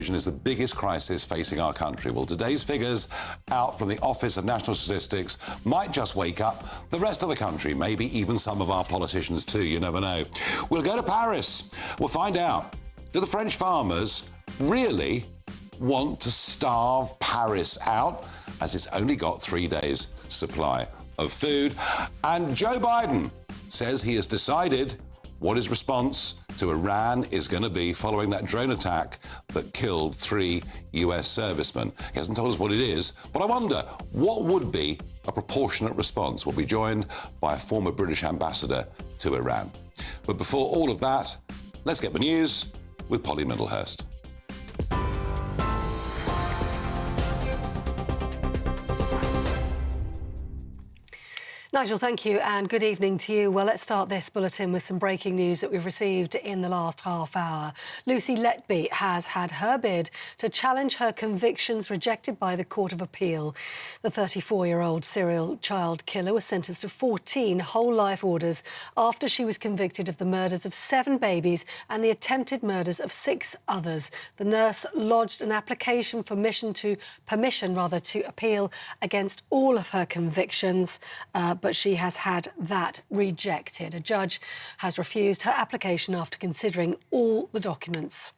Is the biggest crisis facing our country. Well, today's figures out from the Office of National Statistics might just wake up the rest of the country, maybe even some of our politicians too, you never know. We'll go to Paris. We'll find out, do the French farmers really want to starve Paris out, as it's only got 3 days' supply of food? And Joe Biden says he has decided what his response to Iran is going to be following that drone attack that killed 3 US servicemen. He hasn't told us what it is, but I wonder, what would be a proportionate response? We'll be joined by a former British ambassador to Iran. But before all of that, let's get the news with Polly Middlehurst. Nigel, thank you, and good evening to you. Well, let's start this bulletin with some breaking news that we've received in the last half hour. Lucy Letby has had her bid to challenge her convictions rejected by the Court of Appeal. The 34-year-old serial child killer was sentenced to 14 whole-life orders after she was convicted of the murders of 7 babies and the attempted murders of 6 others. The nurse lodged an application for permission to appeal against all of her convictions, but she has had that rejected. A judge has refused her application after considering all the documents.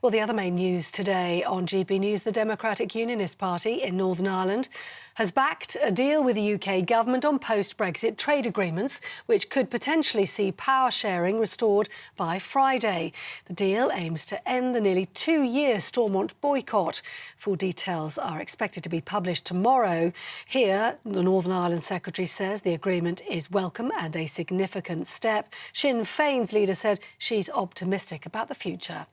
Well, the other main news today on GB News, the Democratic Unionist Party in Northern Ireland has backed a deal with the UK government on post-Brexit trade agreements, which could potentially see power sharing restored by Friday. The deal aims to end the nearly 2-year Stormont boycott. Full details are expected to be published tomorrow. Here, the Northern Ireland Secretary says the agreement is welcome and a significant step. Sinn Féin's leader said she's optimistic about the future.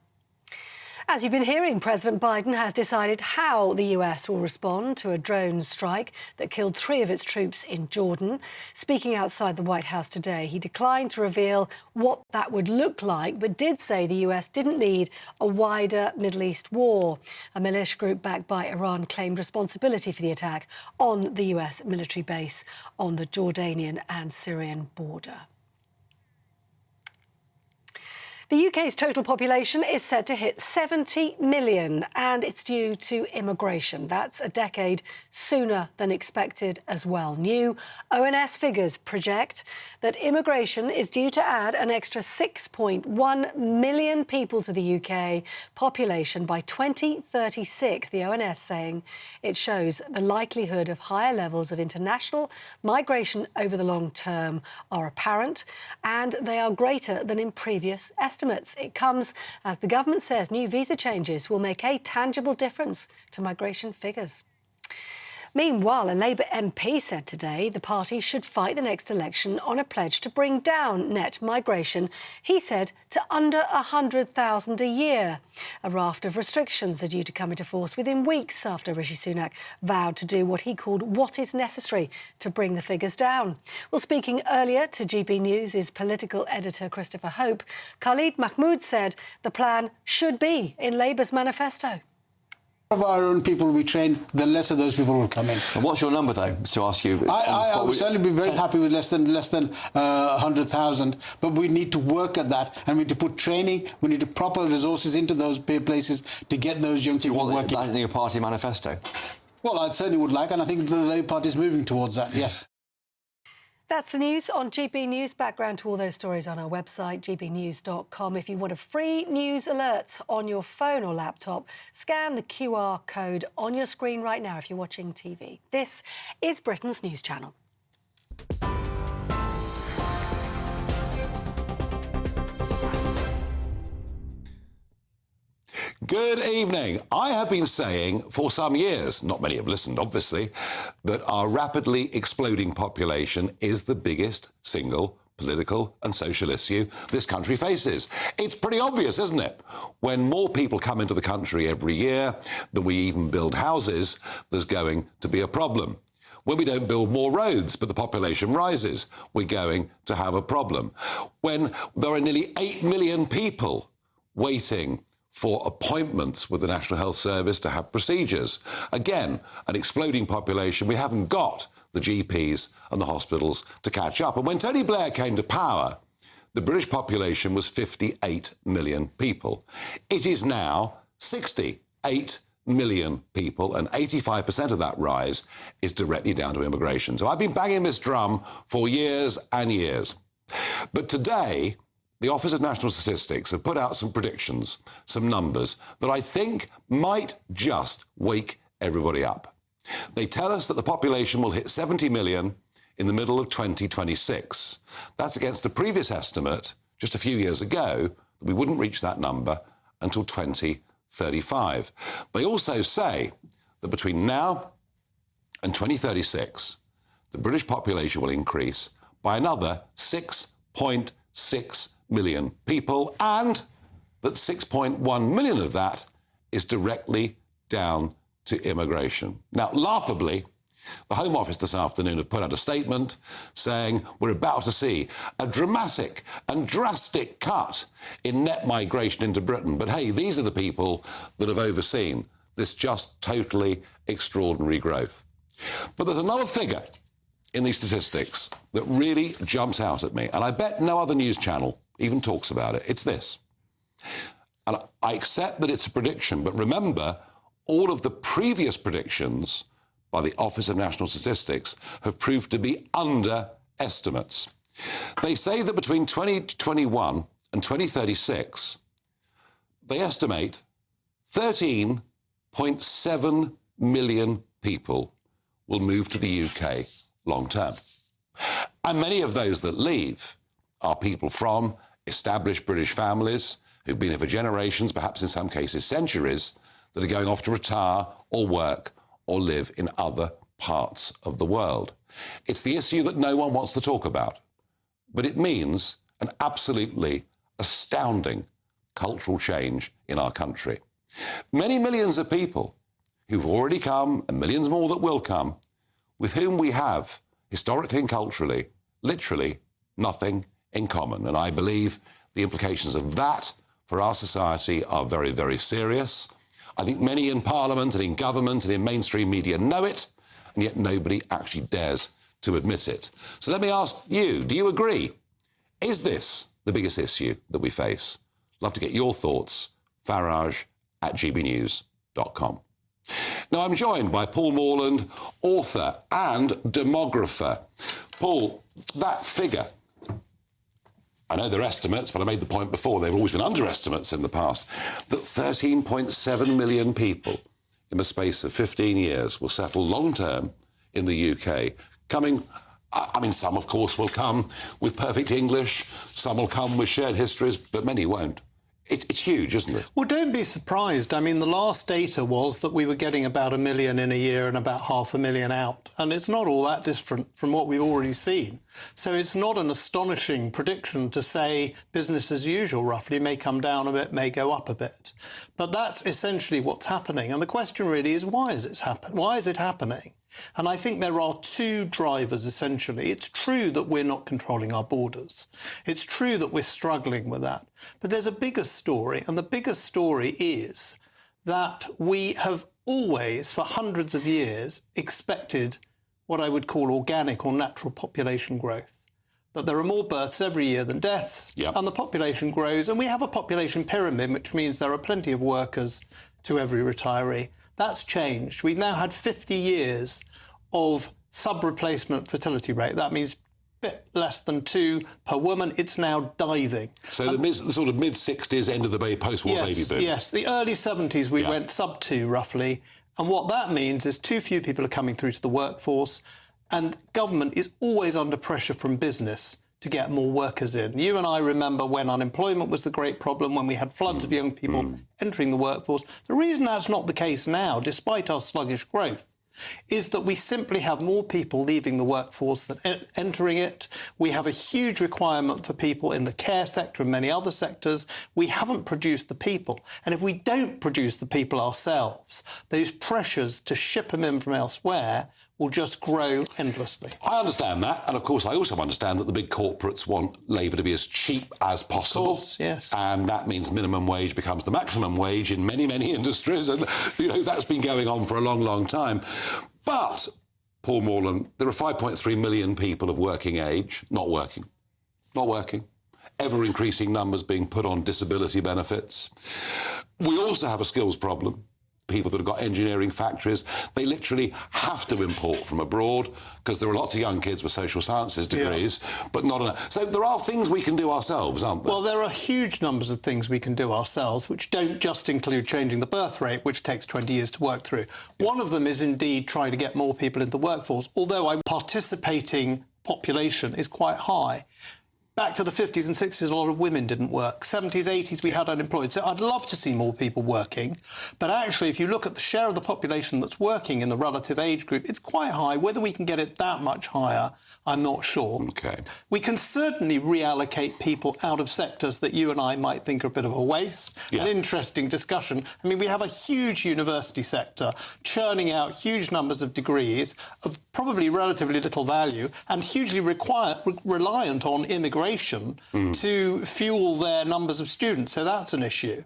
As you've been hearing, President Biden has decided how the US will respond to a drone strike that killed 3 of its troops in Jordan. Speaking outside the White House today, he declined to reveal what that would look like, but did say the US didn't need a wider Middle East war. A militia group backed by Iran claimed responsibility for the attack on the US military base on the Jordanian and Syrian border. The UK's total population is set to hit 70 million, and it's due to immigration. That's a decade sooner than expected as well. New ONS figures project that immigration is due to add an extra 6.1 million people to the UK population by 2036, the ONS saying it shows the likelihood of higher levels of international migration over the long term are apparent, and they are greater than in previous estimates. It comes as the government says new visa changes will make a tangible difference to migration figures. Meanwhile, a Labour MP said today the party should fight the next election on a pledge to bring down net migration, he said, to under 100,000 a year. A raft of restrictions are due to come into force within weeks after Rishi Sunak vowed to do what he called what is necessary to bring the figures down. Well, speaking earlier to GB News' political editor Christopher Hope, Khalid Mahmood said the plan should be in Labour's manifesto. Of our own people we train, the less of those people will come in. And what's your number, though, to ask you? I would certainly be very happy with less than 100,000, but we need to work at that, and we need to put training, we need to proper resources into those places to get those young people working. Do you want that in your party manifesto? Well, I certainly would like, and I think the Labour Party is moving towards that, yes. That's the news on GB News. Background to all those stories on our website, gbnews.com. If you want a free news alert on your phone or laptop, scan the QR code on your screen right now if you're watching TV. This is Britain's News Channel. Good evening. I have been saying for some years, not many have listened obviously, that our rapidly exploding population is the biggest single political and social issue this country faces. It's pretty obvious, isn't it? When more people come into the country every year than we even build houses, there's going to be a problem. When we don't build more roads, but the population rises, we're going to have a problem. When there are nearly 8 million people waiting for appointments with the National Health Service to have procedures. Again, an exploding population. We haven't got the GPs and the hospitals to catch up. And when Tony Blair came to power, the British population was 58 million people. It is now 68 million people, and 85% of that rise is directly down to immigration. So I've been banging this drum for years and years. But today, the Office of National Statistics have put out some predictions, some numbers, that I think might just wake everybody up. They tell us that the population will hit 70 million in the middle of 2026. That's against a previous estimate just a few years ago that we wouldn't reach that number until 2035. They also say that between now and 2036, the British population will increase by another 6.6 million people, and that 6.1 million of that is directly down to immigration. Now, laughably, the Home Office this afternoon have put out a statement saying we're about to see a dramatic and drastic cut in net migration into Britain. But hey, these are the people that have overseen this just totally extraordinary growth. But there's another figure in these statistics that really jumps out at me, and I bet no other news channel even talks about it. It's this. And I accept that it's a prediction, but remember, all of the previous predictions by the Office of National Statistics have proved to be underestimates. They say that between 2021 and 2036, they estimate 13.7 million people will move to the UK long term. And many of those that leave are people from established British families who've been here for generations, perhaps in some cases centuries, that are going off to retire or work or live in other parts of the world. It's the issue that no one wants to talk about, but it means an absolutely astounding cultural change in our country. Many millions of people who've already come, and millions more that will come, with whom we have, historically and culturally, literally nothing in common. And I believe the implications of that for our society are very, very serious. I think many in Parliament and in government and in mainstream media know it, and yet nobody actually dares to admit it. So let me ask you, do you agree? Is this the biggest issue that we face? Love to get your thoughts. Farage@gbnews.com. Now, I'm joined by Paul Morland, author and demographer. Paul, that figure, I know they're estimates, but I made the point before, they've always been underestimates in the past, that 13.7 million people in the space of 15 years will settle long-term in the UK, coming, I mean, some, of course, will come with perfect English, some will come with shared histories, but many won't. It's huge, isn't it? Well, don't be surprised. I mean, the last data was that we were getting about 1 million in a year and about 500,000 out. And it's not all that different from what we've already seen. So it's not an astonishing prediction to say business as usual, roughly, may come down a bit, may go up a bit. But that's essentially what's happening. And the question really is, why is it happening? And I think there are two drivers, essentially. It's true that we're not controlling our borders. It's true that we're struggling with that. But there's a bigger story, and the bigger story is that we have always, for hundreds of years, expected what I would call organic or natural population growth. That there are more births every year than deaths, and the population grows. And we have a population pyramid, which means there are plenty of workers to every retiree. That's changed. We've now had 50 years of sub-replacement fertility rate. That means a bit less than 2 per woman. It's now diving. So the sort of mid-60s, end of the post-war baby boom. Yes, the early 70s we went sub-2 roughly. And what that means is too few people are coming through to the workforce, and government is always under pressure from business to get more workers in. You and I remember when unemployment was the great problem, when we had floods of young people entering the workforce. The reason that's not the case now, despite our sluggish growth, is that we simply have more people leaving the workforce than entering it. We have a huge requirement for people in the care sector and many other sectors. We haven't produced the people. And if we don't produce the people ourselves, those pressures to ship them in from elsewhere will just grow endlessly. I understand that. And, of course, I also understand that the big corporates want labour to be as cheap as possible. Of course, yes. And that means minimum wage becomes the maximum wage in many, many industries. And, that's been going on for a long, long time. But, Paul Morland, there are 5.3 million people of working age not working. Ever-increasing numbers being put on disability benefits. We also have a skills problem. People that have got engineering factories, they literally have to import from abroad because there are lots of young kids with social sciences degrees, but not enough. So there are things we can do ourselves, aren't there? Well, there are huge numbers of things we can do ourselves, which don't just include changing the birth rate, which takes 20 years to work through. One of them is indeed trying to get more people into the workforce, although our participating population is quite high. Back to the 50s and 60s, a lot of women didn't work. 70s, 80s, we had unemployed. So I'd love to see more people working. But actually, if you look at the share of the population that's working in the relative age group, it's quite high. Whether we can get it that much higher, I'm not sure. OK. We can certainly reallocate people out of sectors that you and I might think are a bit of a waste. Yeah. An interesting discussion. I mean, we have a huge university sector churning out huge numbers of degrees of probably relatively little value and hugely reliant on immigration to fuel their numbers of students. So that's an issue.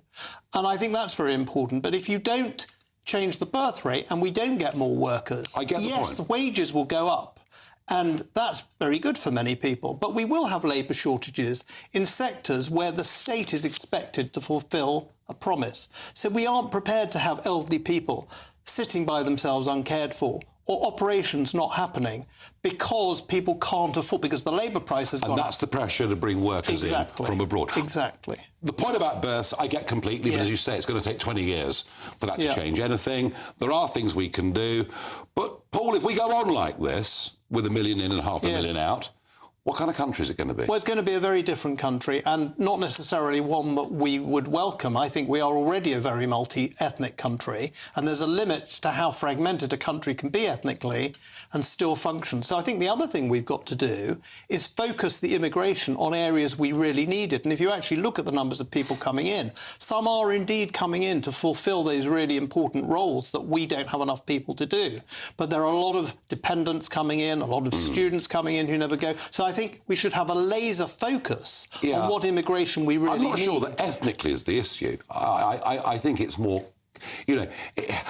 And I think that's very important. But if you don't change the birth rate and we don't get more workers, I get the yes, point. the wages will go up. And that's very good for many people. But we will have labour shortages in sectors where the state is expected to fulfil a promise. So we aren't prepared to have elderly people sitting by themselves uncared for, or operations not happening because people can't afford, because the labour price has gone up. And that's the pressure to bring workers in from abroad. Exactly. The point about births, I get completely, but as you say, it's going to take 20 years for that to change anything. There are things we can do. But, Paul, if we go on like this, with 1 million in and 500,000 out, what kind of country is it going to be? Well, it's going to be a very different country and not necessarily one that we would welcome. I think we are already a very multi-ethnic country and there's a limit to how fragmented a country can be ethnically and still function. So I think the other thing we've got to do is focus the immigration on areas we really need it. And if you actually look at the numbers of people coming in, some are indeed coming in to fulfil those really important roles that we don't have enough people to do. But there are a lot of dependents coming in, a lot of students coming in who never go. So I think we should have a laser focus on what immigration we really need. I'm not sure that ethnically is the issue. I think it's more, you know,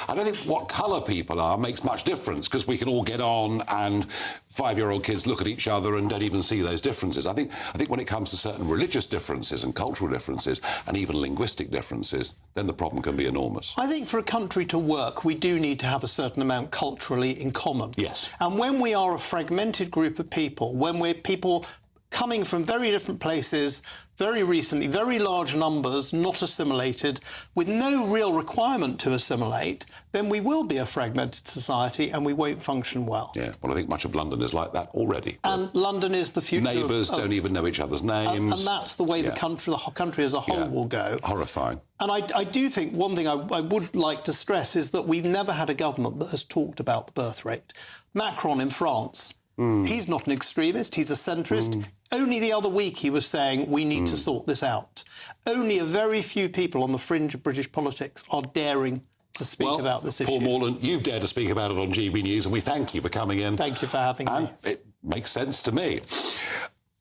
I don't think what colour people are makes much difference because we can all get on and 5-year-old kids look at each other and don't even see those differences. I think when it comes to certain religious differences and cultural differences and even linguistic differences, then the problem can be enormous. I think for a country to work, we do need to have a certain amount culturally in common. Yes. And when we are a fragmented group of people, when we're people coming from very different places, very recently, very large numbers, not assimilated, with no real requirement to assimilate, then we will be a fragmented society and we won't function well. Yeah, well, I think much of London is like that already. And London is the future. Neighbours don't even know each other's names. And that's the way the country as a whole will go. Horrifying. And I do think one thing I would like to stress is that we've never had a government that has talked about the birth rate. Macron in France, he's not an extremist, he's a centrist. Only the other week he was saying we need to sort this out. Only a very few people on the fringe of British politics are daring to speak about this issue. Paul Morland, you've dared to speak about it on GB News and we thank you for coming in. Thank you for having me. And it makes sense to me.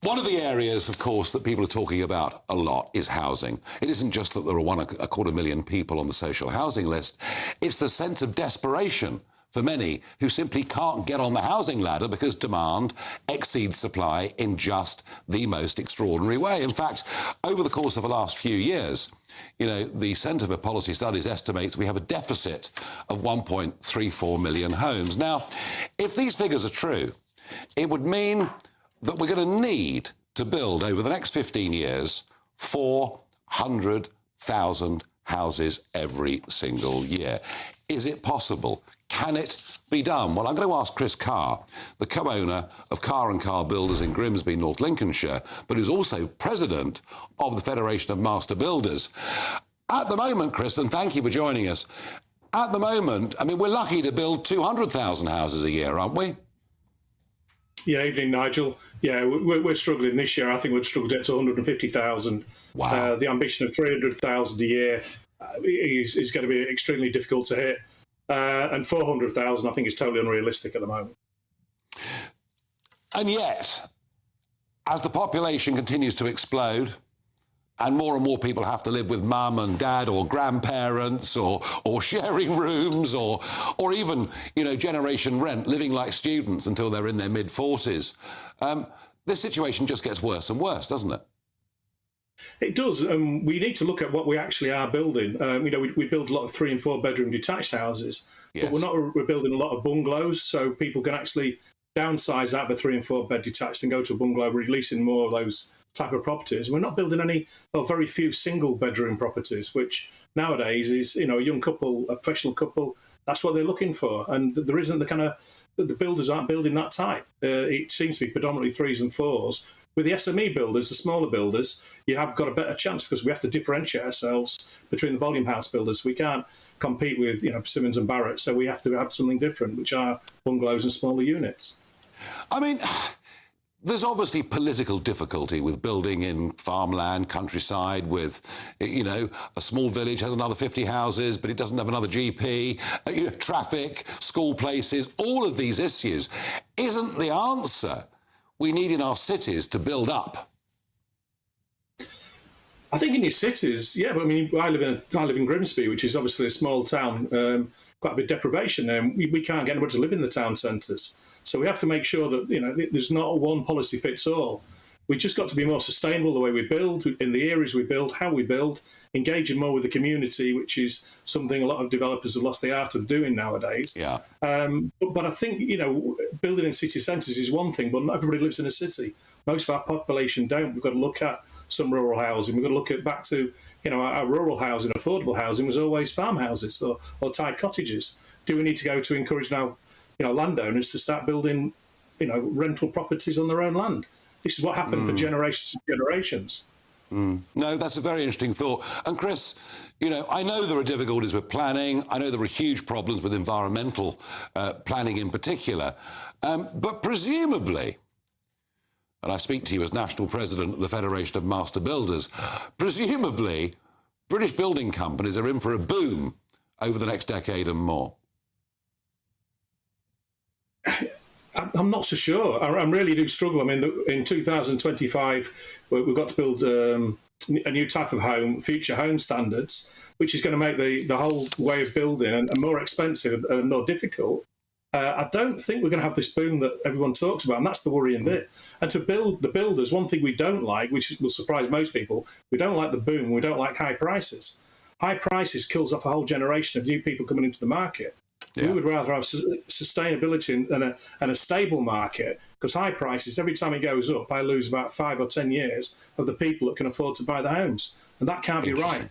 One of the areas, of course, that people are talking about a lot is housing. It isn't just that there are 250,000 people on the social housing list. It's the sense of desperation for many who simply can't get on the housing ladder because demand exceeds supply in just the most extraordinary way. In fact, over the course of the last few years, you know, the Centre for Policy Studies estimates we have a deficit of 1.34 million homes. Now, if these figures are true, it would mean that we're going to need to build over the next 15 years 400,000 houses every single year. Is it possible? Can it be done? Well, I'm going to ask Chris Carr, the co-owner of Carr & Carr Builders in Grimsby, North Lincolnshire, but who's also president of the Federation of Master Builders. At the moment, Chris, and thank you for joining us, at the moment, I mean, we're lucky to build 200,000 houses a year, aren't we? Yeah, evening, Nigel. Yeah, we're struggling this year. I think we'd struggle to get to 150,000. Wow. The ambition of 300,000 a year is going to be extremely difficult to hit. And 400,000, I think, is totally unrealistic at the moment. And yet, as the population continues to explode and more people have to live with mum and dad or grandparents or sharing rooms or even, you know, generation rent, living like students until they're in their mid-40s, this situation just gets worse and worse, doesn't it? It does. We need to look at what we actually are building. We build a lot of 3 and 4 bedroom detached houses, Yes. but we're building a lot of bungalows, so people can actually downsize out of a 3 and 4 bed detached and go to a bungalow, releasing more of those type of properties. We're not building any, or very few, single bedroom properties, which nowadays is, a young couple, a professional couple, that's what they're looking for. And there isn't the builders aren't building that type. It seems to be predominantly 3s and 4s. With the SME builders, the smaller builders, you have got a better chance because we have to differentiate ourselves between the volume house builders. We can't compete with, Simmons and Barrett, so we have to have something different, which are bungalows and smaller units. I mean, there's obviously political difficulty with building in farmland, countryside, with, a small village has another 50 houses, but it doesn't have another GP, traffic, school places, all of these issues. Isn't the answer we need in our cities to build up? I think in your cities, yeah, but I live in Grimsby, which is obviously a small town, quite a bit of deprivation there. We can't get anybody to live in the town centres. So we have to make sure that, there's not one policy fits all. We've just got to be more sustainable the way we build, in the areas we build, how we build, engaging more with the community, which is something a lot of developers have lost the art of doing nowadays. Yeah. But I think, building in city centres is one thing, but not everybody lives in a city. Most of our population don't. We've got to look at some rural housing. We've got to look at back to, our rural housing, affordable housing was always farmhouses or tied cottages. Do we need to go to encourage now, landowners to start building, rental properties on their own land? This is what happened for generations and generations. No, that's a very interesting thought. And Chris, I know there are difficulties with planning. I know there are huge problems with environmental planning in particular. But presumably, and I speak to you as National President of the Federation of Master Builders, presumably British building companies are in for a boom over the next decade and more. I'm not so sure. I really do struggle. In 2025, we've got to build a new type of home, future home standards, which is going to make the whole way of building and more expensive and more difficult. I don't think we're going to have this boom that everyone talks about, and that's the worrying bit. And to build the builders, one thing we don't like, which will surprise most people, we don't like the boom, we don't like high prices. High prices kills off a whole generation of new people coming into the market. Yeah. We would rather have sustainability and a stable market, because high prices, every time it goes up, I lose about 5 or 10 years of the people that can afford to buy the homes. And that can't be right.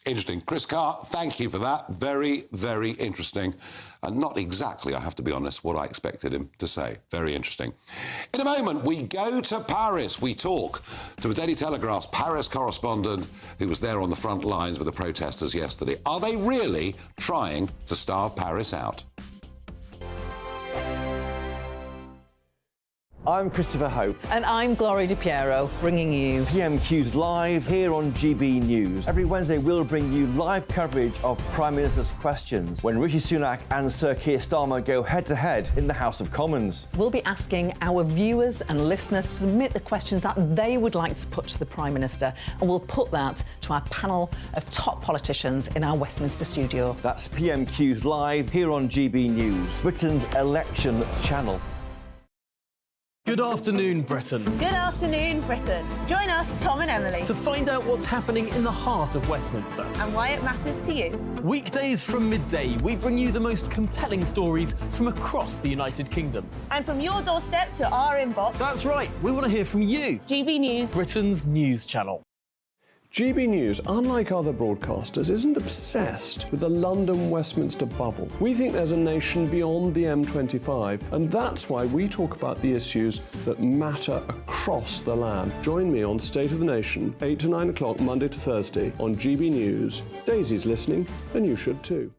Interesting. Chris Carr, thank you for that. Very, very interesting. And not exactly, I have to be honest, what I expected him to say. Very interesting. In a moment, we go to Paris. We talk to the Daily Telegraph's Paris correspondent who was there on the front lines with the protesters yesterday. Are they really trying to starve Paris out? I'm Christopher Hope. And I'm Gloria Di Piero, bringing you PMQ's live here on GB News. Every Wednesday, we'll bring you live coverage of Prime Minister's questions when Rishi Sunak and Sir Keir Starmer go head-to-head in the House of Commons. We'll be asking our viewers and listeners to submit the questions that they would like to put to the Prime Minister, and we'll put that to our panel of top politicians in our Westminster studio. That's PMQ's live here on GB News, Britain's election channel. Good afternoon, Britain. Good afternoon, Britain. Join us, Tom and Emily, To find out what's happening in the heart of Westminster. and why it matters to you. Weekdays from midday, we bring you the most compelling stories from across the United Kingdom. And from your doorstep to our inbox, That's right, we want to hear from you, GB News. Britain's news channel. GB News, unlike other broadcasters, isn't obsessed with the London-Westminster bubble. We think there's a nation beyond the M25, and that's why we talk about the issues that matter across the land. Join me on State of the Nation, 8 to 9 o'clock, Monday to Thursday, on GB News. Daisy's listening, and you should too.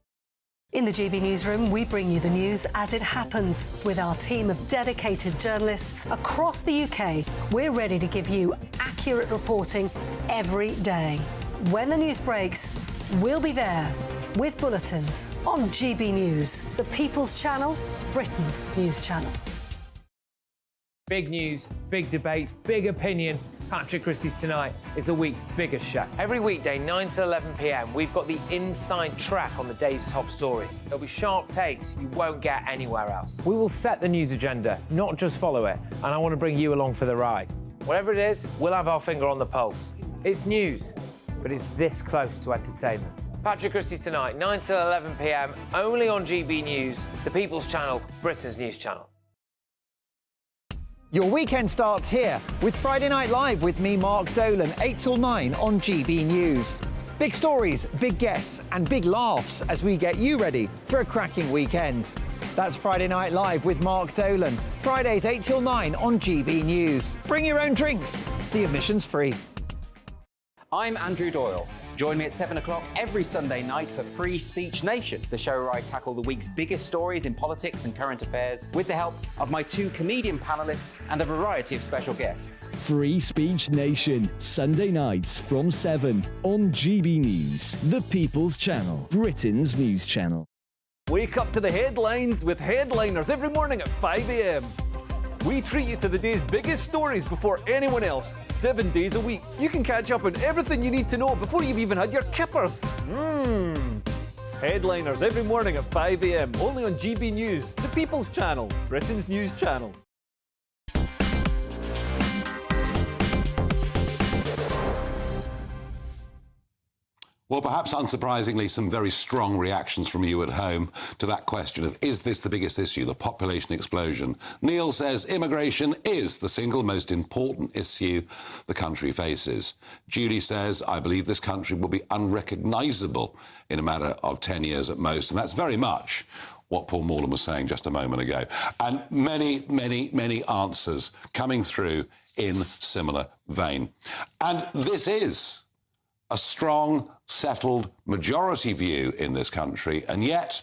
In the GB Newsroom, we bring you the news as it happens. With our team of dedicated journalists across the UK, we're ready to give you accurate reporting every day. When the news breaks, we'll be there with bulletins on GB News, the People's Channel, Britain's news channel. Big news, big debates, big opinion. Patrick Christie's Tonight is the week's biggest show. Every weekday, 9 to 11 p.m, we've got the inside track on the day's top stories. There'll be sharp takes you won't get anywhere else. We will set the news agenda, not just follow it, and I want to bring you along for the ride. Whatever it is, we'll have our finger on the pulse. It's news, but it's this close to entertainment. Patrick Christie's Tonight, 9 till 11 p.m, only on GB News, the People's Channel, Britain's news channel. Your weekend starts here with Friday Night Live with me, Mark Dolan, 8 till 9 on GB News. Big stories, big guests and big laughs as we get you ready for a cracking weekend. That's Friday Night Live with Mark Dolan. Fridays 8 till 9 on GB News. Bring your own drinks. The admission's free. I'm Andrew Doyle. Join me at 7 o'clock every Sunday night for Free Speech Nation, the show where I tackle the week's biggest stories in politics and current affairs with the help of my 2 comedian panellists and a variety of special guests. Free Speech Nation, Sunday nights from 7 on GB News, the People's Channel, Britain's news channel. Wake up to the headlines with Headliners every morning at 5 a.m. We treat you to the day's biggest stories before anyone else, 7 days a week. You can catch up on everything you need to know before you've even had your kippers. Headliners every morning at 5 a.m, only on GB News, the People's Channel, Britain's news channel. Well, perhaps unsurprisingly, some very strong reactions from you at home to that question of, is this the biggest issue, the population explosion? Neil says immigration is the single most important issue the country faces. Julie says, I believe this country will be unrecognisable in a matter of 10 years at most. And that's very much what Paul Morland was saying just a moment ago. And many, many, many answers coming through in similar vein. And this is a strong, settled majority view in this country, and yet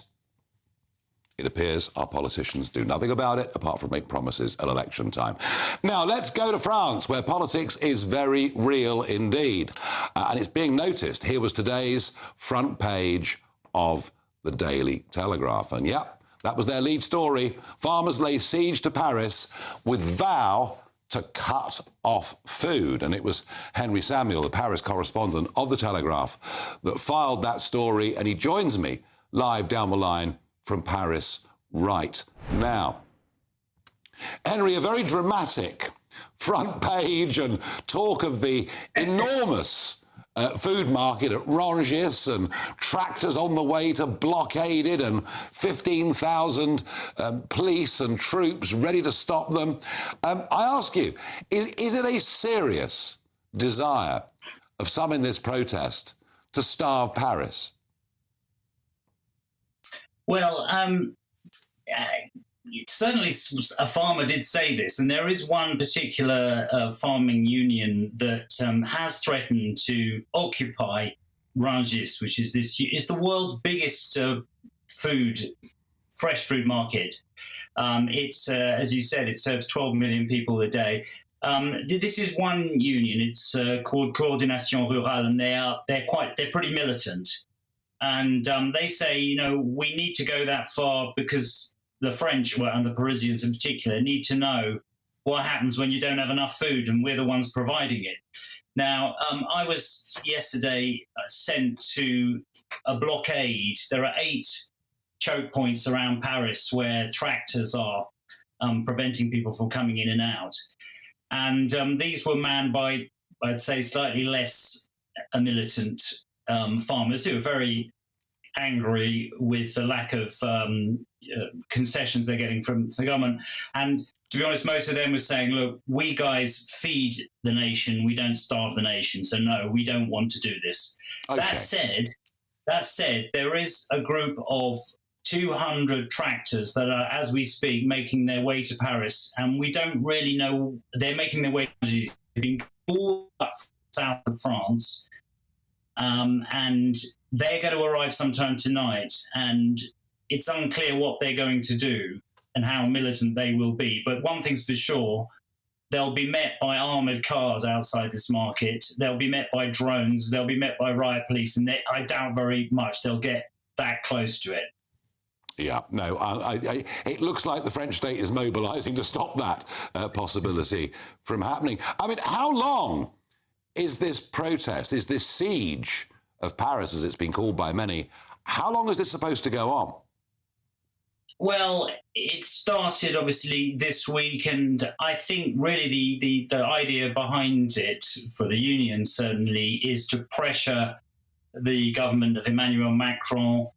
it appears our politicians do nothing about it apart from make promises at election time. Now, let's go to France, where politics is very real indeed. And it's being noticed. Here was today's front page of the Daily Telegraph. And yep, that was their lead story. Farmers lay siege to Paris with vow to cut off food. And it was Henry Samuel, the Paris correspondent of The Telegraph, that filed that story, and he joins me live down the line from Paris right now. Henry, a very dramatic front page and talk of the enormous food market at Rangis, and tractors on the way to blockade it, and 15,000 police and troops ready to stop them. I ask you, is it a serious desire of some in this protest to starve Paris? Well, certainly a farmer did say this, and there is one particular farming union that has threatened to occupy Rangis, which is the world's biggest fresh food market. It's as you said, it serves 12 million people a day. This is one union. It's called Coordination Rurale, and they're pretty militant, and they say, we need to go that far because the French, and the Parisians in particular, need to know what happens when you don't have enough food, and we're the ones providing it. Now, I was yesterday sent to a blockade. There are 8 choke points around Paris where tractors are preventing people from coming in and out. And these were manned by, I'd say, slightly less militant farmers who are very angry with the lack of concessions they're getting from the government. And to be honest, most of them were saying, look, we guys feed the nation, we don't starve the nation, so no, we don't want to do this. Okay. That said, there is a group of 200 tractors that are, as we speak, making their way to Paris, and we don't really know. They're making their way to all up south of France, and they're going to arrive sometime tonight, and it's unclear what they're going to do and how militant they will be. But one thing's for sure, they'll be met by armoured cars outside this market. They'll be met by drones. They'll be met by riot police. And I doubt very much they'll get that close to it. Yeah, no, it looks like the French state is mobilising to stop that possibility from happening. I mean, how long is this protest, is this siege of Paris, as it's been called by many, how long is this supposed to go on? Well, it started obviously this week, and I think really the idea behind it for the union certainly is to pressure the government of Emmanuel Macron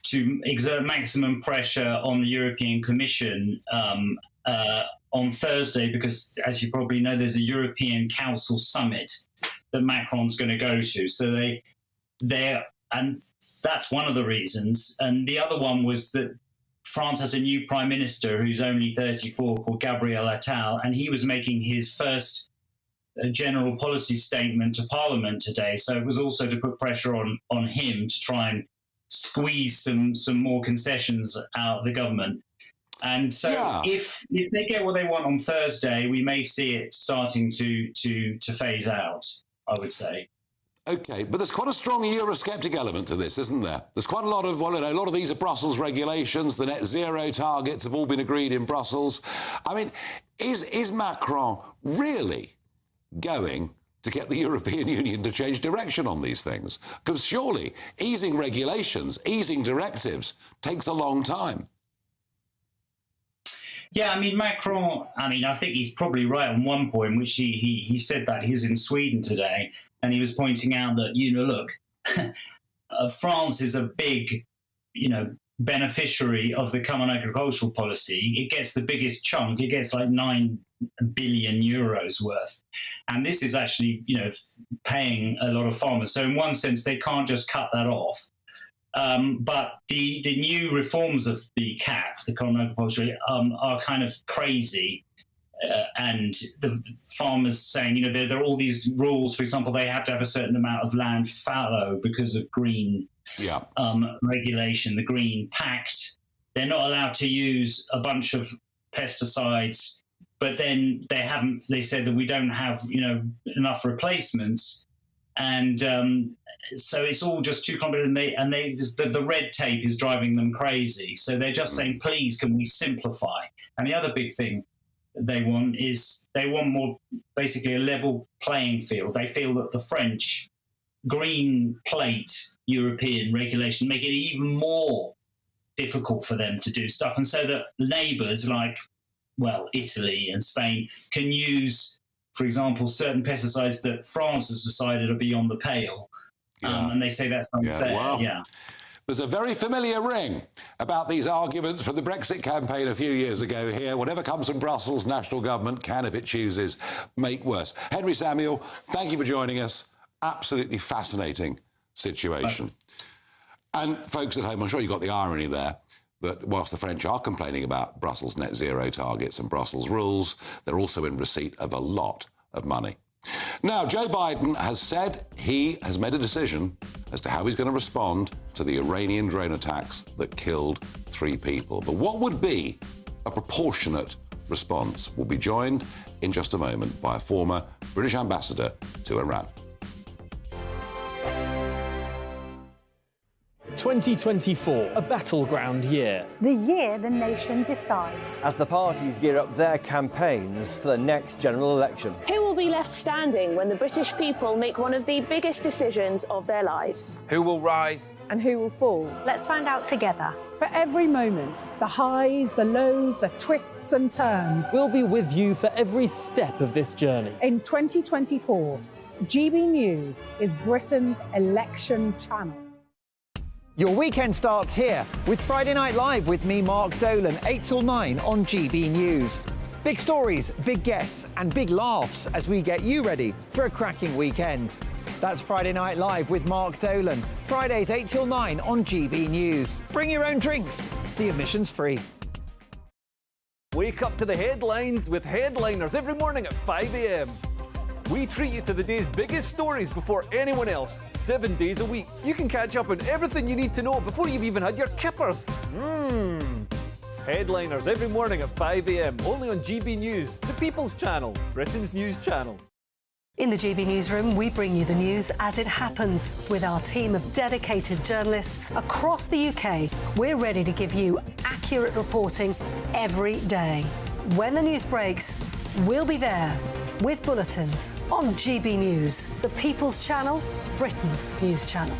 to exert maximum pressure on the European Commission on Thursday, because as you probably know, there's a European Council summit that Macron's going to go to. So and that's one of the reasons. And the other one was that France has a new prime minister who's only 34, called Gabriel Attal, and he was making his first general policy statement to Parliament today. So it was also to put pressure on him to try and squeeze some more concessions out of the government. And so if they get what they want on Thursday, we may see it starting to phase out, I would say. OK, but there's quite a strong Eurosceptic element to this, isn't there? There's quite a lot of, well, you know, a lot of these are Brussels regulations. The net zero targets have all been agreed in Brussels. I mean, is Macron really going to get the European Union to change direction on these things? Because surely easing regulations, easing directives takes a long time. Yeah, I mean, Macron, I think he's probably right on one point, which he said that he was in Sweden today, and he was pointing out that, look, France is a big, beneficiary of the common agricultural policy. It gets the biggest chunk. It gets like 9 billion euros worth. And this is actually, paying a lot of farmers. So in one sense, they can't just cut that off. But the new reforms of the CAP, the common agricultural, are kind of crazy. And the farmers saying, there are all these rules. For example, they have to have a certain amount of land fallow because of green regulation, the Green Pact. They're not allowed to use a bunch of pesticides, but then they said that we don't have, enough replacements. And so it's all just too complicated, and the red tape is driving them crazy. So they're just saying, please, can we simplify? And the other big thing they want more, basically, a level playing field. They feel that the French green plate European regulation make it even more difficult for them to do stuff. And so that neighbours like, Italy and Spain can use, for example, certain pesticides that France has decided are beyond the pale. And they say that's unfair. There's a very familiar ring about these arguments from the Brexit campaign a few years ago here. Whatever comes from Brussels, national government can, if it chooses, make worse. Henry Samuel, thank you for joining us. Absolutely fascinating situation. And folks at home, I'm sure you got the irony there, that whilst the French are complaining about Brussels net zero targets and Brussels rules, they're also in receipt of a lot of money. Now, Joe Biden has said he has made a decision as to how he's going to respond to the Iranian drone attacks that killed 3 people. But what would be a proportionate response? We'll be joined in just a moment by a former British ambassador to Iran. 2024, a battleground year. The year the nation decides. As the parties gear up their campaigns for the next general election. Who will be left standing when the British people make one of the biggest decisions of their lives? Who will rise? And who will fall? Let's find out together. For every moment, the highs, the lows, the twists and turns. We'll be with you for every step of this journey. In 2024, GB News is Britain's election channel. Your weekend starts here with Friday Night Live with me, Mark Dolan, 8 till 9 on GB News. Big stories, big guests and big laughs as we get you ready for a cracking weekend. That's Friday Night Live with Mark Dolan, Fridays 8 till 9 on GB News. Bring your own drinks, the admission's free. Wake up to the headlines with headliners every morning at 5 a.m. We treat you to the day's biggest stories before anyone else, 7 days a week. You can catch up on everything you need to know before you've even had your kippers. Headliners every morning at 5 a.m, only on GB News, the People's Channel, Britain's news channel. In the GB Newsroom, we bring you the news as it happens. With our team of dedicated journalists across the UK, we're ready to give you accurate reporting every day. When the news breaks, we'll be there with bulletins on GB News, the People's Channel, Britain's news channel.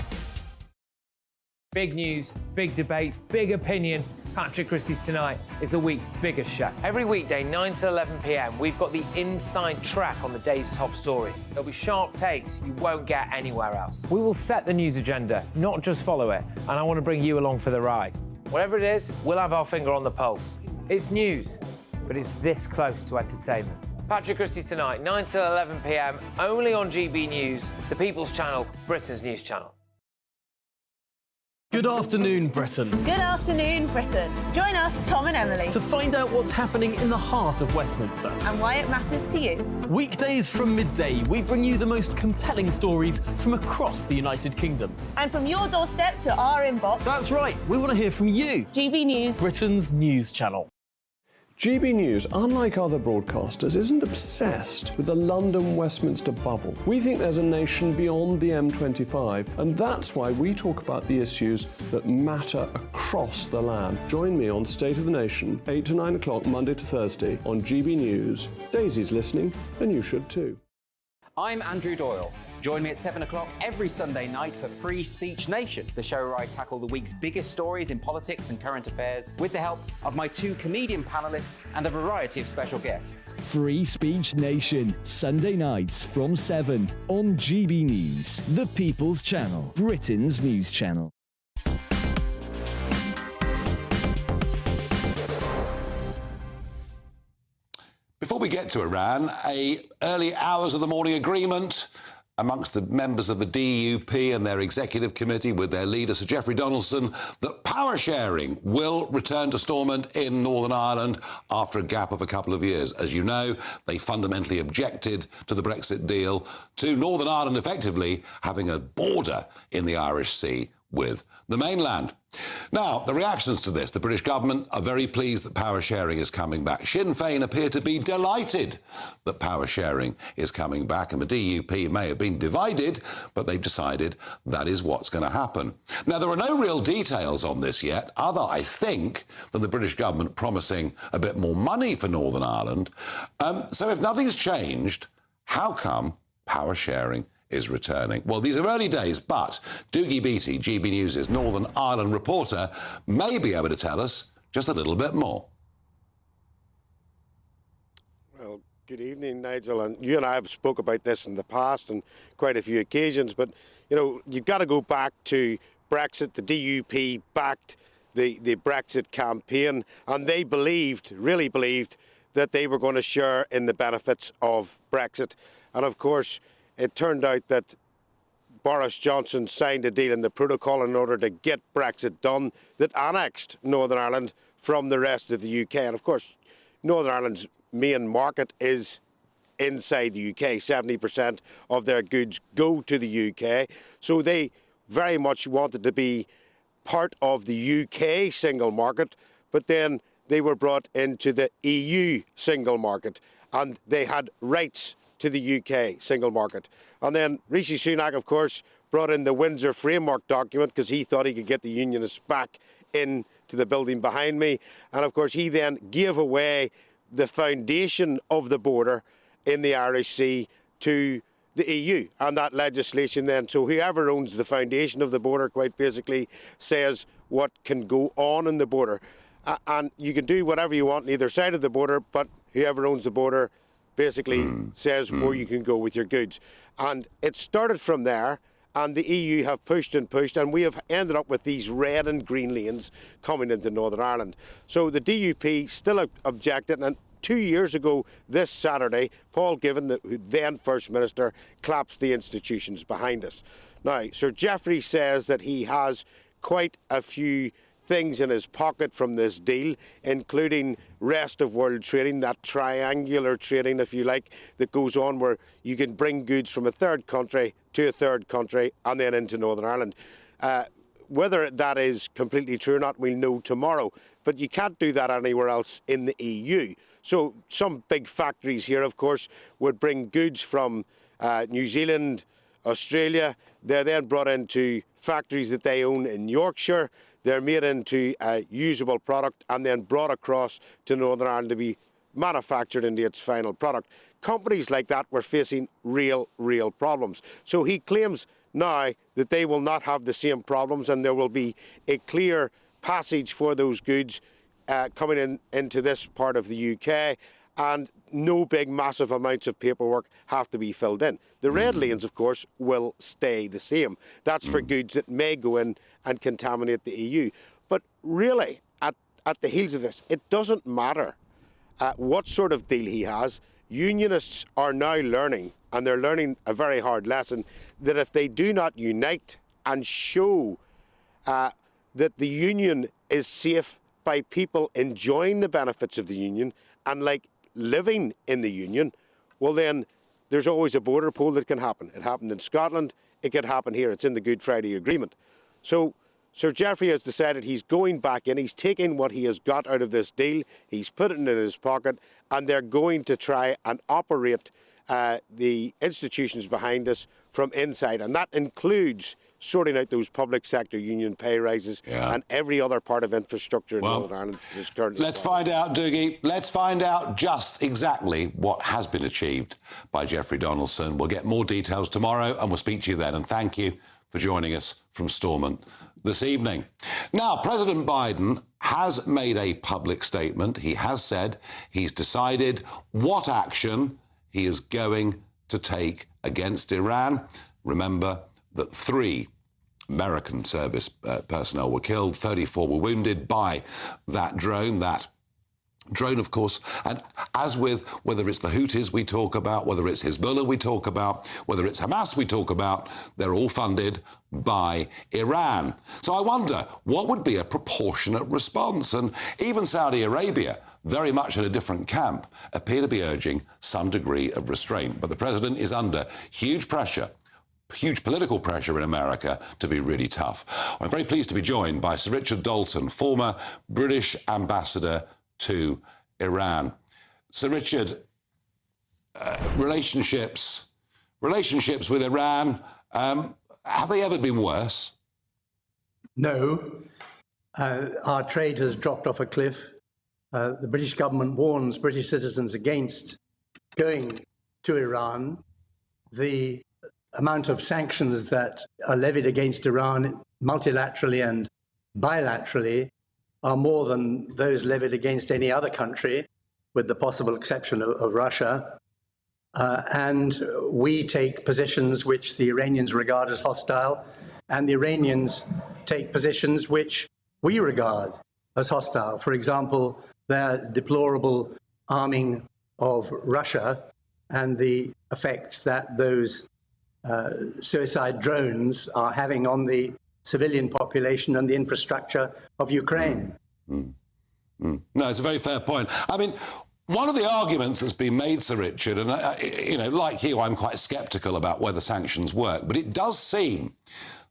Big news, big debates, big opinion. Patrick Christie's Tonight is the week's biggest show. Every weekday, 9 to 11 p.m, we've got the inside track on the day's top stories. There'll be sharp takes you won't get anywhere else. We will set the news agenda, not just follow it, and I want to bring you along for the ride. Whatever it is, we'll have our finger on the pulse. It's news, but it's this close to entertainment. Patrick Christie's Tonight, 9 to 11 p.m, only on GB News, the People's Channel, Britain's news channel. Good afternoon, Britain. Good afternoon, Britain. Join us, Tom and Emily, To find out what's happening in the heart of Westminster. and why it matters to you. Weekdays from midday, we bring you the most compelling stories from across the United Kingdom. And from your doorstep to our inbox. That's right, we want to hear from you. GB News, Britain's news channel. GB News, unlike other broadcasters, isn't obsessed with the London-Westminster bubble. We think there's a nation beyond the M25, and that's why we talk about the issues that matter across the land. Join me on State of the Nation, 8 to 9 o'clock, Monday to Thursday, on GB News. Daisy's listening, and you should too. I'm Andrew Doyle. Join me at 7 o'clock every Sunday night for Free Speech Nation, the show where I tackle the week's biggest stories in politics and current affairs with the help of my two comedian panellists and a variety of special guests. Free Speech Nation, Sunday nights from 7 on GB News, the People's Channel, Britain's news channel. Before we get to Iran, a early hours of the morning agreement amongst the members of the DUP and their executive committee with their leader, Sir Geoffrey Donaldson, that power sharing will return to Stormont in Northern Ireland after a gap of a couple of years. As you know, they fundamentally objected to the Brexit deal, to Northern Ireland effectively having a border in the Irish Sea with the mainland. Now, the reactions to this, the British government are very pleased that power sharing is coming back. Sinn Féin appear to be delighted that power sharing is coming back, and the DUP may have been divided, but they've decided that is what's going to happen. Now, there are no real details on this yet, other, I think, than the British government promising a bit more money for Northern Ireland. So if nothing's changed, how come power sharing is returning? Well, these are early days, but Doogie Beattie, GB News' Northern Ireland reporter, may be able to tell us just a little bit more. Well, good evening, Nigel. And you and I have spoke about this in the past on quite a few occasions, but, you know, you've got to go back to Brexit. The DUP backed the Brexit campaign, and they really believed, that they were going to share in the benefits of Brexit. And, of course, it turned out that Boris Johnson signed a deal in the protocol in order to get Brexit done that annexed Northern Ireland from the rest of the UK. And of course, Northern Ireland's main market is inside the UK. 70% of their goods go to the UK. So they very much wanted to be part of the UK single market, but then they were brought into the EU single market and they had rights to the UK single market. And then Rishi Sunak, of course, brought in the Windsor Framework document because he thought he could get the Unionists back into the building behind me. And of course, he then gave away the foundation of the border in the Irish Sea to the EU. And that legislation then, so whoever owns the foundation of the border quite basically says what can go on in the border. And you can do whatever you want on either side of the border, but whoever owns the border basically says where you can go with your goods. And it started from there, and the EU have pushed and pushed, and we have ended up with these red and green lanes coming into Northern Ireland. So the DUP still objected, and 2 years ago this Saturday, Paul Givan, the then First Minister, collapsed the institutions behind us. Now, Sir Geoffrey says that he has quite a few things in his pocket from this deal, including rest of world trading, that triangular trading, if you like, that goes on where you can bring goods from a third country to a third country and then into Northern Ireland. Whether that is completely true or not, we'll know tomorrow. But you can't do that anywhere else in the EU. So some big factories here, of course, would bring goods from New Zealand, Australia. They're then brought into factories that they own in Yorkshire. They're made into a usable product and then brought across to Northern Ireland to be manufactured into its final product. Companies like that were facing real problems. So he claims now that they will not have the same problems and there will be a clear passage for those goods coming into this part of the UK, and no big massive amounts of paperwork have to be filled in. The red lanes, of course, will stay the same. That's for goods that may go in and contaminate the EU. But really, at the heels of this, it doesn't matter what sort of deal he has. Unionists are now learning, and they're learning a very hard lesson, that if they do not unite and show that the union is safe by people enjoying the benefits of the union and like living in the union, well then there's always a border poll that can happen. It happened in Scotland, it could happen here, it's in the Good Friday Agreement. So Sir Geoffrey has decided he's going back in, he's taking what he has got out of this deal, he's put it in his pocket, and they're going to try and operate the institutions behind us from inside, and that includes sorting out those public sector union pay rises and every other part of infrastructure in Northern Ireland is currently. Let's find out, Dougie. Let's find out just exactly what has been achieved by Geoffrey Donaldson. We'll get more details tomorrow and we'll speak to you then. And thank you for joining us from Stormont this evening. Now, President Biden has made a public statement. He has said he's decided what action he is going to take against Iran. Remember that 3 American service personnel were killed, 34 were wounded by that drone. That drone, of course, and as with whether it's the Houthis we talk about, whether it's Hezbollah we talk about, whether it's Hamas we talk about, they're all funded by Iran. So I wonder, what would be a proportionate response? And even Saudi Arabia, very much in a different camp, appear to be urging some degree of restraint. But the president is under huge pressure, huge political pressure in America to be really tough. I'm very pleased to be joined by Sir Richard Dalton, former British ambassador to Iran. Sir Richard, relationships with Iran, have they ever been worse? No. Our trade has dropped off a cliff. The British government warns British citizens against going to Iran. The amount of sanctions that are levied against Iran multilaterally and bilaterally are more than those levied against any other country, with the possible exception of Russia. And we take positions which the Iranians regard as hostile, and the Iranians take positions which we regard as hostile. For example, their deplorable arming of Russia and the effects that those suicide drones are having on the civilian population and the infrastructure of Ukraine. No, it's a very fair point. I mean, one of the arguments that's been made, Sir Richard, and like you, I'm quite sceptical about whether sanctions work, but it does seem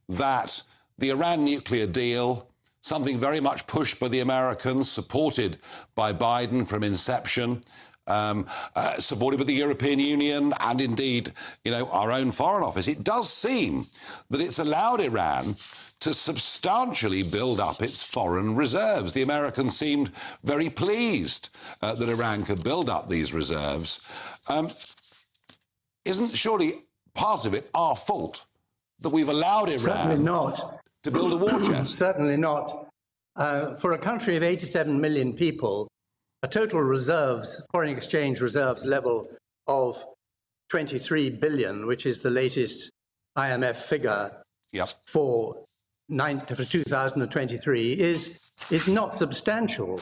that the Iran nuclear deal, something very much pushed by the Americans, supported by Biden from inception, supported by the European Union and indeed, our own Foreign Office, it does seem that it's allowed Iran to substantially build up its foreign reserves. The Americans seemed very pleased that Iran could build up these reserves. Isn't surely part of it our fault that we've allowed Iran Certainly not. to build a war chest? Certainly not. For a country of 87 million people, a total reserves, foreign exchange reserves level of 23 billion, which is the latest IMF figure for 2023, is not substantial.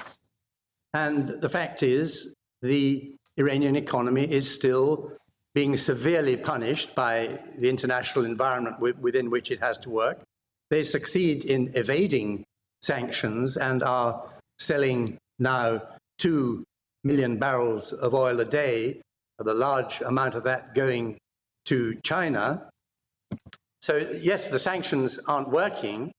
And the fact is, the Iranian economy is still being severely punished by the international environment within which it has to work. They succeed in evading sanctions and are selling now 2 million barrels of oil a day, the large amount of that going to China. So, yes, the sanctions aren't working,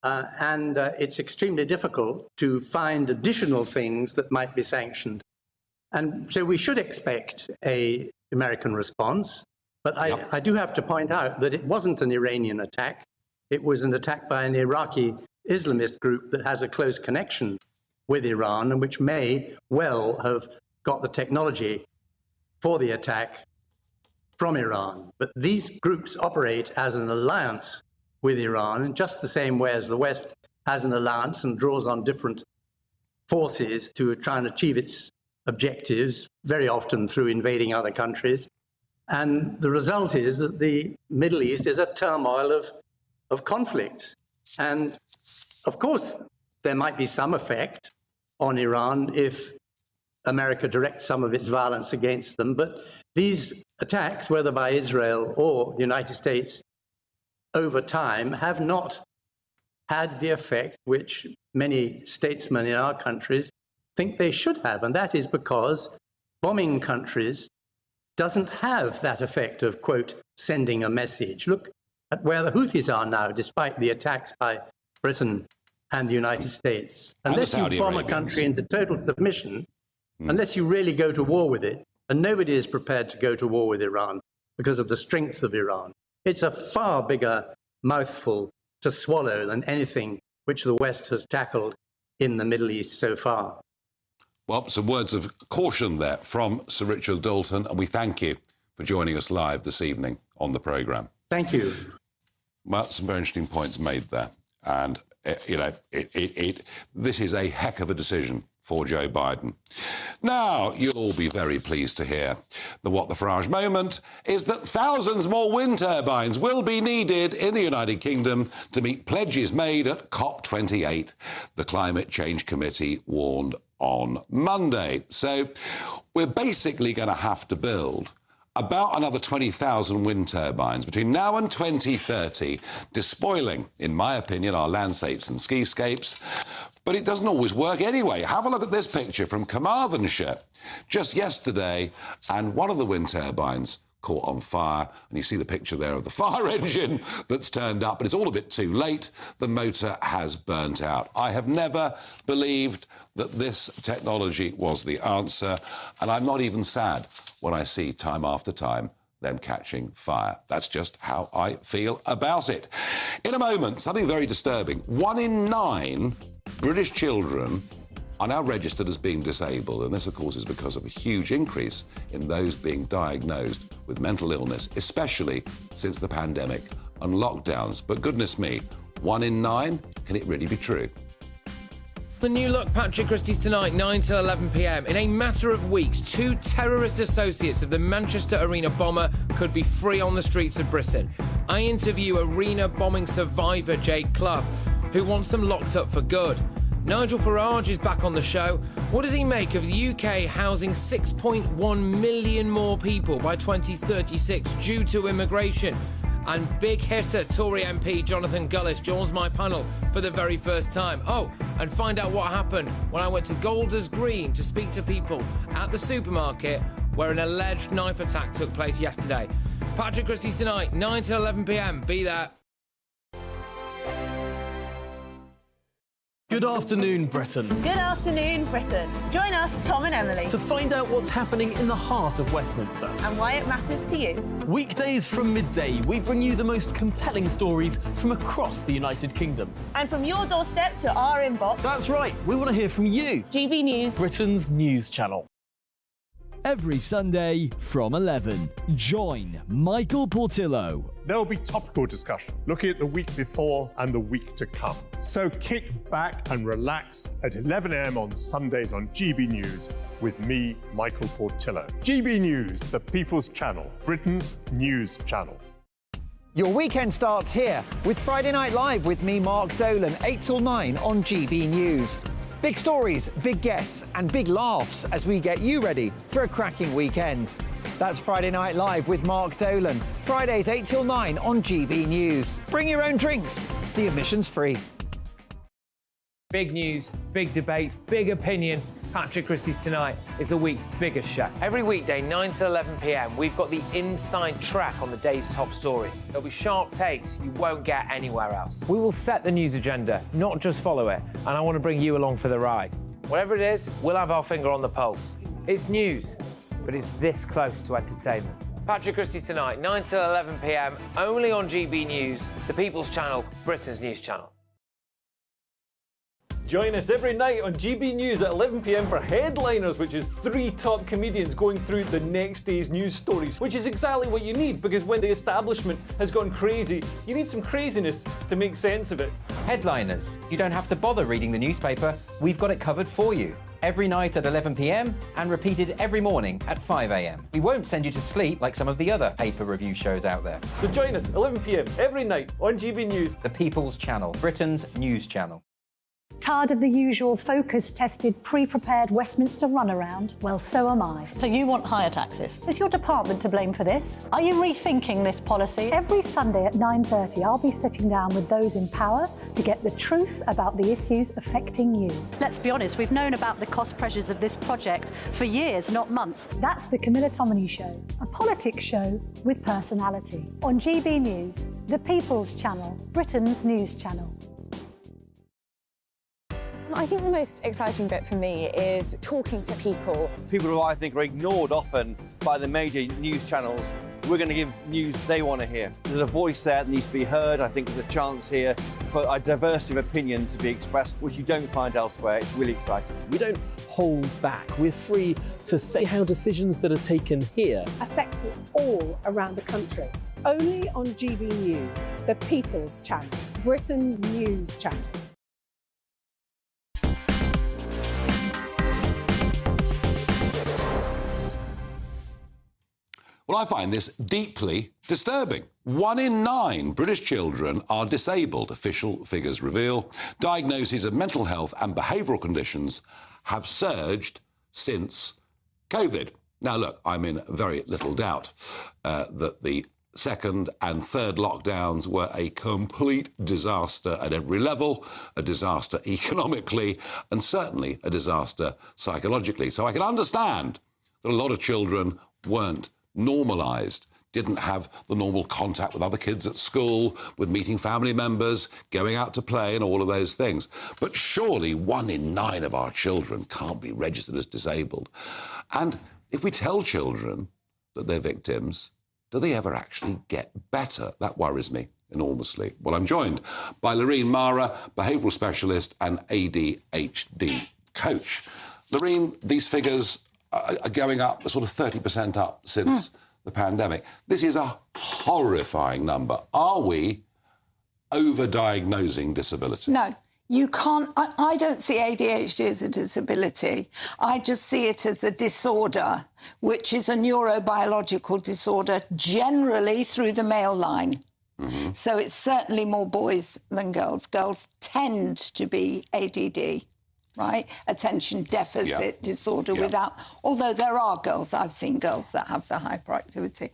and it's extremely difficult to find additional things that might be sanctioned. And so we should expect an American response. But I do have to point out that it wasn't an Iranian attack. It was an attack by an Iraqi Islamist group that has a close connection with Iran and which may well have got the technology for the attack from Iran. But these groups operate as an alliance with Iran in just the same way as the West has an alliance and draws on different forces to try and achieve its objectives, very often through invading other countries. And the result is that the Middle East is a turmoil of conflicts. And of course, there might be some effect on Iran if America directs some of its violence against them. But these attacks, whether by Israel or the United States, over time have not had the effect which many statesmen in our countries think they should have. And that is because bombing countries doesn't have that effect of, quote, sending a message. Look at where the Houthis are now, despite the attacks by Britain and the United States. Unless you bomb a country into total submission, unless you really go to war with it, and nobody is prepared to go to war with Iran because of the strength of Iran, it's a far bigger mouthful to swallow than anything which the West has tackled in the Middle East so far. Well, some words of caution there from Sir Richard Dalton, and we thank you for joining us live this evening on the programme. Thank you. Well, some very interesting points made there. And, this is a heck of a decision for Joe Biden. Now, you'll all be very pleased to hear that what the Farage moment is that thousands more wind turbines will be needed in the United Kingdom to meet pledges made at COP28, the Climate Change Committee warned on Monday. So we're basically going to have to build about another 20,000 wind turbines between now and 2030, despoiling, in my opinion, our landscapes and skiscapes. But it doesn't always work anyway. Have a look at this picture from Carmarthenshire just yesterday, and one of the wind turbines caught on fire, and you see the picture there of the fire engine that's turned up, but it's all a bit too late. The motor has burnt out. I have never believed that this technology was the answer, and I'm not even sad when I see time after time them catching fire. That's just how I feel about it. In a moment, something very disturbing. 1 in 9 British children are now registered as being disabled, and this, of course, is because of a huge increase in those being diagnosed with mental illness, especially since the pandemic and lockdowns. But goodness me, 1 in 9? Can it really be true? The New Look, Patrick Christie's tonight, 9 till 11 p.m. In a matter of weeks, 2 terrorist associates of the Manchester Arena bomber could be free on the streets of Britain. I interview arena bombing survivor Jake Clough, who wants them locked up for good. Nigel Farage is back on the show. What does he make of the UK housing 6.1 million more people by 2036 due to immigration? And big hitter Tory MP Jonathan Gullis joins my panel for the very first time. Oh, and find out what happened when I went to Golders Green to speak to people at the supermarket where an alleged knife attack took place yesterday. Patrick Christie's tonight, 9 to 11 p.m. Be there. Good afternoon, Britain. Good afternoon, Britain. Join us, Tom and Emily, To find out what's happening in the heart of Westminster. and why it matters to you. Weekdays from midday, we bring you the most compelling stories from across the United Kingdom. And from your doorstep to our inbox. That's right, we want to hear from you. GB News, Britain's news channel. Every Sunday from 11, join Michael Portillo. There will be topical discussion, looking at the week before and the week to come. So kick back and relax at 11 a.m. on Sundays on GB News with me, Michael Portillo. GB News, the People's Channel, Britain's news channel. Your weekend starts here with Friday Night Live with me, Mark Dolan, 8 till 9 on GB News. Big stories, big guests, and big laughs as we get you ready for a cracking weekend. That's Friday Night Live with Mark Dolan, Fridays 8 till 9 on GB News. Bring your own drinks, the admission's free. Big news, big debates, big opinion. Patrick Christie's Tonight is the week's biggest show. Every weekday, 9 to 11 p.m, we've got the inside track on the day's top stories. There'll be sharp takes you won't get anywhere else. We will set the news agenda, not just follow it, and I want to bring you along for the ride. Whatever it is, we'll have our finger on the pulse. It's news, but it's this close to entertainment. Patrick Christie's Tonight, 9 till 11 p.m, only on GB News, the People's Channel, Britain's news channel. Join us every night on GB News at 11 p.m. for Headliners, which is 3 top comedians going through the next day's news stories, which is exactly what you need, because when the establishment has gone crazy, you need some craziness to make sense of it. Headliners. You don't have to bother reading the newspaper. We've got it covered for you. Every night at 11 p.m. and repeated every morning at 5 a.m. We won't send you to sleep like some of the other paper review shows out there. So join us 11 p.m. every night on GB News. The People's Channel, Britain's news channel. Tired of the usual focus-tested, pre-prepared Westminster runaround? Well, so am I. So you want higher taxes? Is your department to blame for this? Are you rethinking this policy? Every Sunday at 9:30, I'll be sitting down with those in power to get the truth about the issues affecting you. Let's be honest, we've known about the cost pressures of this project for years, not months. That's the Camilla Tominey Show, a politics show with personality. On GB News, the People's Channel, Britain's news channel. I think the most exciting bit for me is talking to people. People who I think are ignored often by the major news channels. We're going to give news they want to hear. There's a voice there that needs to be heard. I think there's a chance here for a diversity of opinion to be expressed, which you don't find elsewhere. It's really exciting. We don't hold back. We're free to say how decisions that are taken here affect us all around the country. Only on GB News, the People's Channel, Britain's news channel. Well, I find this deeply disturbing. 1 in 9 British children are disabled, official figures reveal. Diagnoses of mental health and behavioural conditions have surged since COVID. Now, look, I'm in very little doubt that the second and third lockdowns were a complete disaster at every level, a disaster economically, and certainly a disaster psychologically. So I can understand that a lot of children weren't normalised, didn't have the normal contact with other kids at school, with meeting family members, going out to play and all of those things. But surely 1 in 9 of our children can't be registered as disabled. And if we tell children that they're victims, do they ever actually get better? That worries me enormously. Well, I'm joined by Loreen Mara, behavioural specialist and ADHD coach. Loreen, these figures are going up, sort of 30% up since the pandemic. This is a horrifying number. Are we over-diagnosing disability? No. You can't... I don't see ADHD as a disability. I just see it as a disorder, which is a neurobiological disorder, generally through the male line. Mm-hmm. So it's certainly more boys than girls. Girls tend to be ADD. Right? Attention deficit disorder without... Although there are girls, I've seen girls that have the hyperactivity.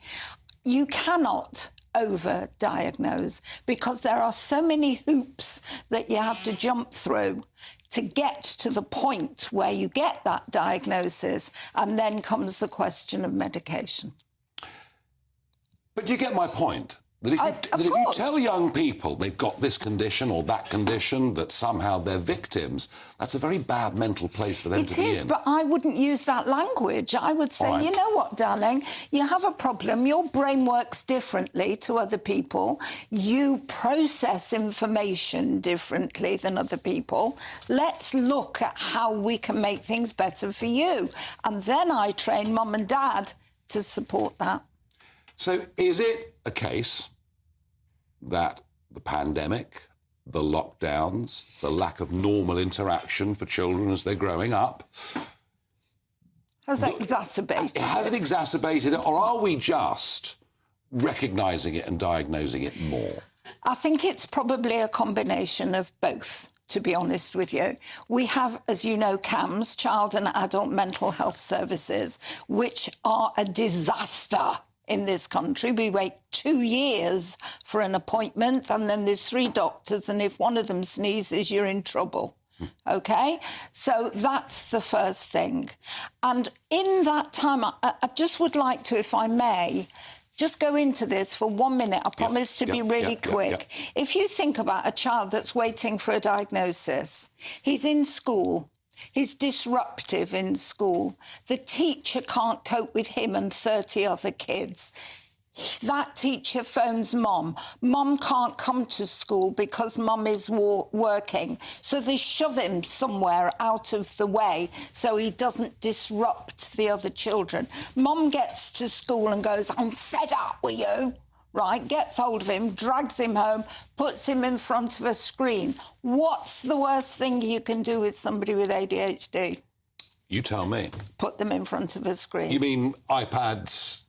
You cannot over-diagnose because there are so many hoops that you have to jump through to get to the point where you get that diagnosis, and then comes the question of medication. But you get my point. That if you tell young people they've got this condition or that condition, that somehow they're victims, that's a very bad mental place for them to be in. It is, but I wouldn't use that language. I would say, you know what, darling, you have a problem. Your brain works differently to other people. You process information differently than other people. Let's look at how we can make things better for you. And then I train mum and dad to support that. So is it a case that the pandemic, the lockdowns, the lack of normal interaction for children as they're growing up... Has exacerbated it? Has it exacerbated it, or are we just recognising it and diagnosing it more? I think it's probably a combination of both, to be honest with you. We have, as you know, CAMS, Child and Adult Mental Health Services, which are a disaster in this country. We wait 2 years for an appointment, and then there's 3 doctors, and if one of them sneezes, you're in trouble. OK? So that's the first thing. And in that time, I just would like to, if I may, just go into this for 1 minute. I promise to be really quick. If you think about a child that's waiting for a diagnosis, he's in school. He's disruptive in school. The teacher can't cope with him and 30 other kids. That teacher phones mum. Mum can't come to school because mum is working. So they shove him somewhere out of the way so he doesn't disrupt the other children. Mum gets to school and goes, I'm fed up with you. Right, gets hold of him, drags him home, puts him in front of a screen. What's the worst thing you can do with somebody with ADHD? You tell me. Put them in front of a screen. You mean iPads?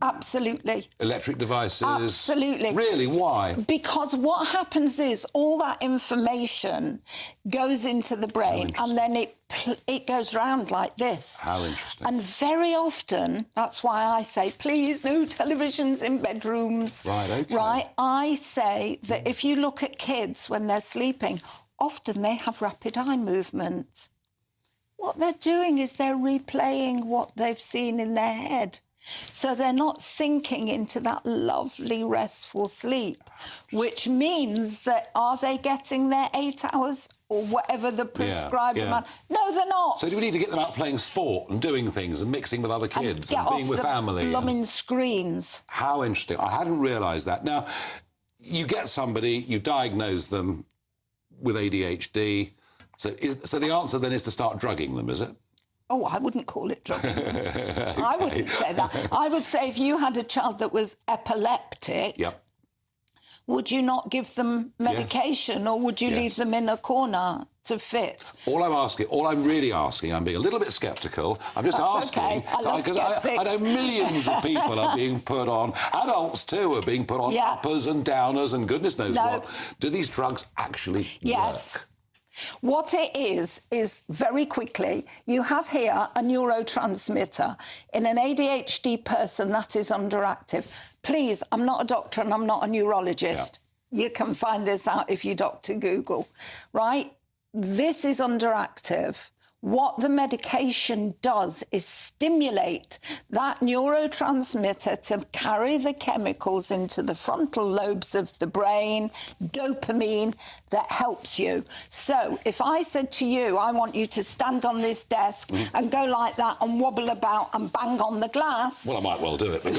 Absolutely. Electric devices? Absolutely. Really? Why? Because what happens is all that information goes into the brain and then it goes round like this. How interesting. And very often, that's why I say, please, no televisions in bedrooms. Right, OK. Right? I say that if you look at kids when they're sleeping, often they have rapid eye movement. What they're doing is they're replaying what they've seen in their head. So they're not sinking into that lovely, restful sleep, which means that are they getting their 8 hours or whatever the prescribed amount? No, they're not. So do we need to get them out playing sport and doing things and mixing with other kids and being with family? Get off the blooming screens. How interesting. I hadn't realised that. Now, you get somebody, you diagnose them with ADHD. So the answer then is to start drugging them, is it? Oh, I wouldn't call it drugging. I wouldn't say that. I would say if you had a child that was epileptic, would you not give them medication or would you leave them in a corner to fit? All I'm really asking, I'm being a little bit sceptical. I'm just asking, because I know millions of people are being put on, adults too are being put on uppers and downers and goodness knows what. Do these drugs actually work? What it is very quickly, you have here a neurotransmitter. In an ADHD person, that is underactive. Please, I'm not a doctor and I'm not a neurologist. You can find this out if you Dr. Google, right? This is underactive. What the medication does is stimulate that neurotransmitter to carry the chemicals into the frontal lobes of the brain, dopamine, that helps you. So if I said to you, I want you to stand on this desk and go like that and wobble about and bang on the glass. Well, I might well do it. But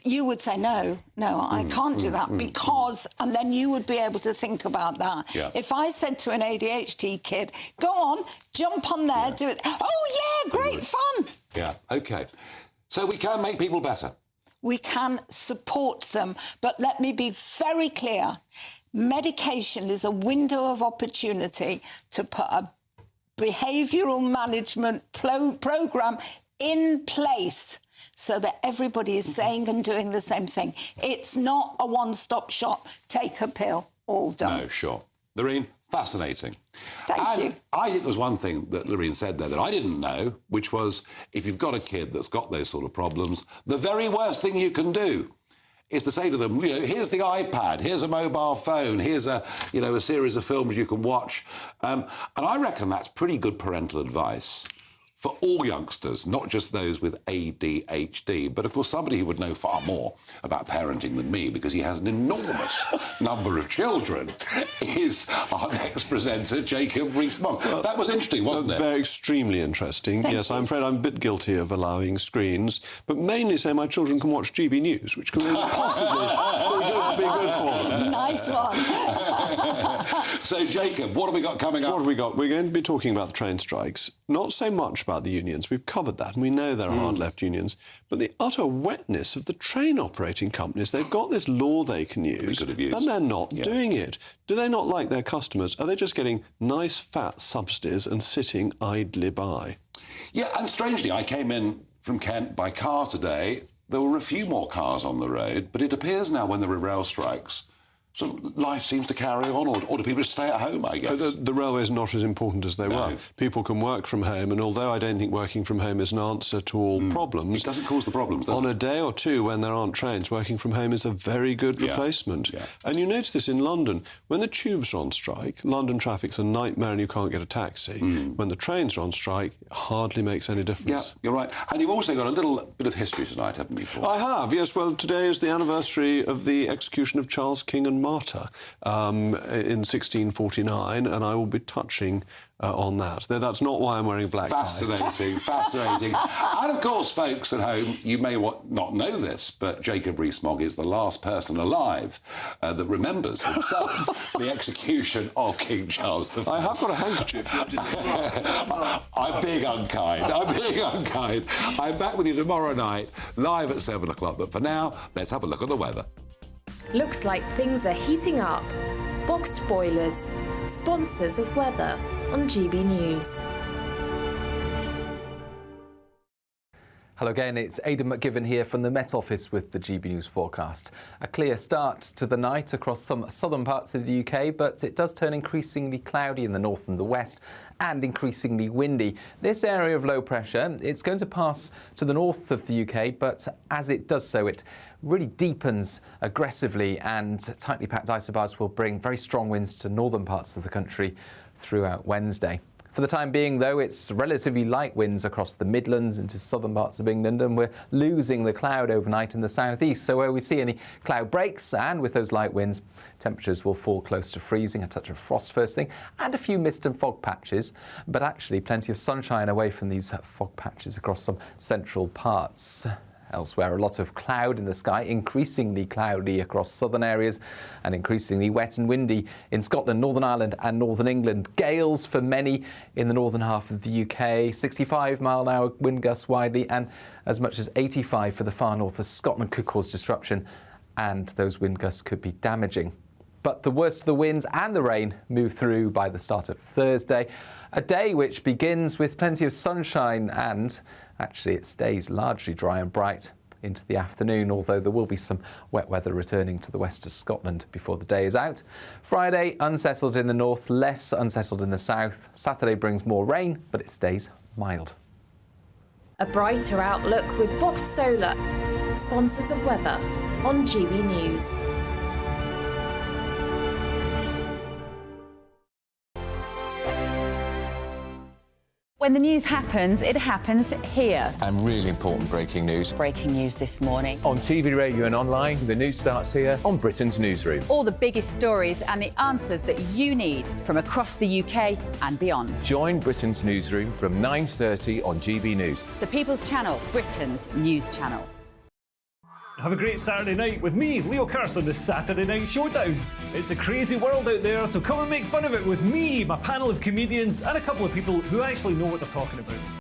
you would say, no, I can't do that because, and then you would be able to think about that. If I said to an ADHD kid, go on, jump on there, do it. Oh, yeah, great fun. Yeah, OK. So we can make people better. We can support them. But let me be very clear. Medication is a window of opportunity to put a behavioural management programme in place so that everybody is saying and doing the same thing. It's not a one-stop shop. Take a pill, all done. No, sure. Lorraine, fascinating. Thank you. I think there's one thing that Lorraine said there that I didn't know, which was if you've got a kid that's got those sort of problems, the very worst thing you can do is to say to them, here's the iPad, here's a mobile phone, here's a series of films you can watch. And I reckon that's pretty good parental advice for all youngsters, not just those with ADHD. But, of course, somebody who would know far more about parenting than me, because he has an enormous number of children, is our next presenter, Jacob Rees-Mogg. Well, that was interesting, wasn't it? Very extremely interesting. Yes, I'm afraid I'm a bit guilty of allowing screens, but mainly say my children can watch GB News, which can possibly be good for them. Nice one. So, Jacob, what have we got coming up? What have we got? We're going to be talking about the train strikes. Not so much about the unions. We've covered that, and we know there are hard-left unions. But the utter wetness of the train operating companies. They've got this law they can use, and they're not doing it. Do they not like their customers? Are they just getting nice, fat subsidies and sitting idly by? Yeah, and strangely, I came in from Kent by car today. There were a few more cars on the road, but it appears now when there are rail strikes, so life seems to carry on, or do people just stay at home, I guess? The railway's not as important as they were. People can work from home, and although I don't think working from home is an answer to all problems... It doesn't cause the problems, does it? On a day or two when there aren't trains, working from home is a very good replacement. And you notice this in London. When the tubes are on strike, London traffic's a nightmare and you can't get a taxi. When the trains are on strike, it hardly makes any difference. Yeah, you're right. And you've also got a little bit of history tonight, haven't you? I have, yes. Well, today is the anniversary of the execution of Charles King and martyr in 1649, and I will be touching on that. Though that's not why I'm wearing a black tie. Fascinating, fascinating. And of course, folks at home, you may not know this, but Jacob Rees-Mogg is the last person alive that remembers himself the execution of King Charles V. I have got a handkerchief. I'm being unkind. I'm being unkind. I'm back with you tomorrow night, live at 7 o'clock. But for now, let's have a look at the weather. Looks like things are heating up. Boxed boilers, sponsors of weather on GB News. Hello again, it's Aidan McGivern here from the Met Office with the GB News forecast. A clear start to the night across some southern parts of the UK, but it does turn increasingly cloudy in the north and the west and increasingly windy. This area of low pressure, it's going to pass to the north of the UK, but as it does so, it really deepens aggressively, and tightly packed isobars will bring very strong winds to northern parts of the country throughout Wednesday. For the time being, though, it's relatively light winds across the Midlands into southern parts of England, and we're losing the cloud overnight in the southeast. So where we see any cloud breaks, and with those light winds, temperatures will fall close to freezing, a touch of frost first thing, and a few mist and fog patches, but actually plenty of sunshine away from these fog patches across some central parts. Elsewhere, a lot of cloud in the sky, increasingly cloudy across southern areas and increasingly wet and windy in Scotland, Northern Ireland and Northern England. Gales for many in the northern half of the UK, 65-mile-an-hour wind gusts widely, and as much as 85 for the far north of Scotland could cause disruption, and those wind gusts could be damaging. But the worst of the winds and the rain move through by the start of Thursday, a day which begins with plenty of sunshine, and actually it stays largely dry and bright into the afternoon, although there will be some wet weather returning to the west of Scotland before the day is out. Friday, unsettled in the north, less unsettled in the south. Saturday brings more rain, but it stays mild. A brighter outlook with Box Solar, sponsors of weather on GB News. When the news happens, it happens here. And really important breaking news. Breaking news this morning. On TV, radio and online, the news starts here on Britain's Newsroom. All the biggest stories and the answers that you need from across the UK and beyond. Join Britain's Newsroom from 9:30 on GB News. The People's Channel, Britain's news channel. Have a great Saturday night with me, Leo Curse, on the Saturday Night Showdown. It's a crazy world out there, so come and make fun of it with me, my panel of comedians, and a couple of people who actually know what they're talking about.